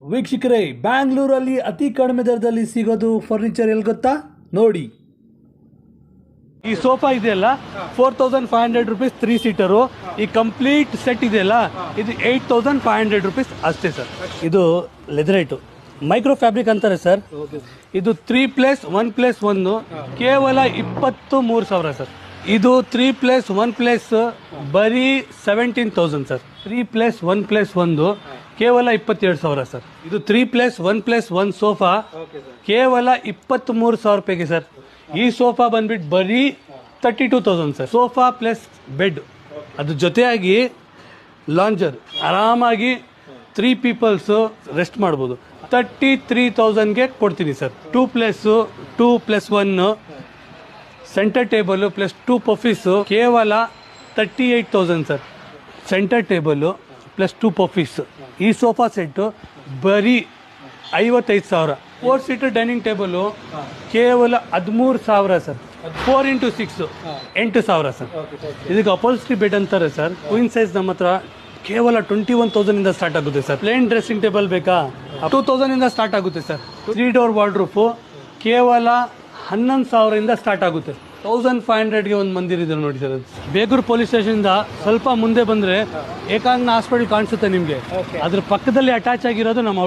ವೀಕ್ಷಕರೇ, ಬ್ಯಾಂಗ್ಳೂರಲ್ಲಿ ಅತಿ ಕಡಿಮೆ ದರದಲ್ಲಿ ಸಿಗೋದು ಫರ್ನಿಚರ್ ಎಲ್ಲಿ ಗೊತ್ತಾ? ನೋಡಿ, ಈ ಸೋಫಾ ಇದೆಯಲ್ಲ 4500 ರುಪೀಸ್ 3 ಸೀಟರು. ಈ ಕಂಪ್ಲೀಟ್ ಸೆಟ್ ಇದೆಯಲ್ಲ ಇದು 8500 ರುಪೀಸ್ ಅಷ್ಟೇ ಸರ್. ಇದು ಲೆದರೈಟು ಮೈಕ್ರೋ ಫ್ಯಾಬ್ರಿಕ್ ಅಂತಾರೆ ಸರ್. ಇದು 3+1+1 ಕೇವಲ 23,000 ಸರ್. ಇದು 3+1+ ಬರೀ 17,000 ಸರ್. 3+1+1 ಕೇವಲ 22,000 ಸರ್. ಇದು 3+1+1 ಸೋಫಾ ಕೇವಲ 23,000 ರೂಪಾಯಿಗೆ ಸರ್. ಈ ಸೋಫಾ ಬಂದ್ಬಿಟ್ಟು ಬರೀ 32,000 ಸರ್. ಸೋಫಾ ಪ್ಲಸ್ ಬೆಡ್, ಅದ್ರ ಜೊತೆಯಾಗಿ ಲಾಂಜರ್, ಆರಾಮಾಗಿ 3 ಪೀಪಲ್ಸು ರೆಸ್ಟ್ ಮಾಡ್ಬೋದು. 33,000ಗೆ ಕೊಡ್ತೀನಿ ಸರ್. 2+2+1 ಸೆಂಟರ್ ಟೇಬಲು ಪ್ಲಸ್ 2 ಪಫೀಸು ಕೇವಲ 38,000 ಸರ್. Centre table plus 2 ಪಫೀಸ್. ಈ ಸೋಫಾ ಸೆಟ್ಟು ಬರೀ 55,000. 4 ಸೀಟರ್ ಡೈನಿಂಗ್ ಟೇಬಲು ಕೇವಲ 13,000 ಸರ್. 4x6 8,000 sir. ಇದಕ್ಕೆ ಅಪೋಲ್ಸ್ಟ್ರಿ ಬೆಡ್ ಅಂತಾರೆ ಸರ್. ಕ್ವೀನ್ ಸೈಜ್ ನಮ್ಮ ಹತ್ರ ಕೇವಲ 21,000 ಇಂದ ಸ್ಟಾರ್ಟ್ ಆಗುತ್ತೆ ಸರ್. ಪ್ಲೇನ್ ಡ್ರೆಸ್ಸಿಂಗ್ ಟೇಬಲ್ ಬೇಕಾ 2,000 ಇಂದ ಸ್ಟಾರ್ಟ್ ಆಗುತ್ತೆ ಸರ್. 3 ಡೋರ್ ವಾರ್ಡ್ರೂಫು ಕೇವಲ 11,000 ಇಂದ ಸ್ಟಾರ್ಟ್ ಆಗುತ್ತೆ. 1,500ಗೆ ಒಂದು ಮಂದಿರ ಇದೆ ನೋಡಿ ಸರ್. ಬೇಗೂರು ಪೊಲೀಸ್ ಸ್ಟೇಷನಿಂದ ಸ್ವಲ್ಪ ಮುಂದೆ ಬಂದರೆ ಏಕಾಂಗ್ನ ಹಾಸ್ಪಿಟಲ್ ಕಾಣಿಸುತ್ತೆ ನಿಮಗೆ. ಅದ್ರ ಪಕ್ಕದಲ್ಲಿ ಅಟ್ಯಾಚ್ ಆಗಿರೋದು ನಮ್ಮ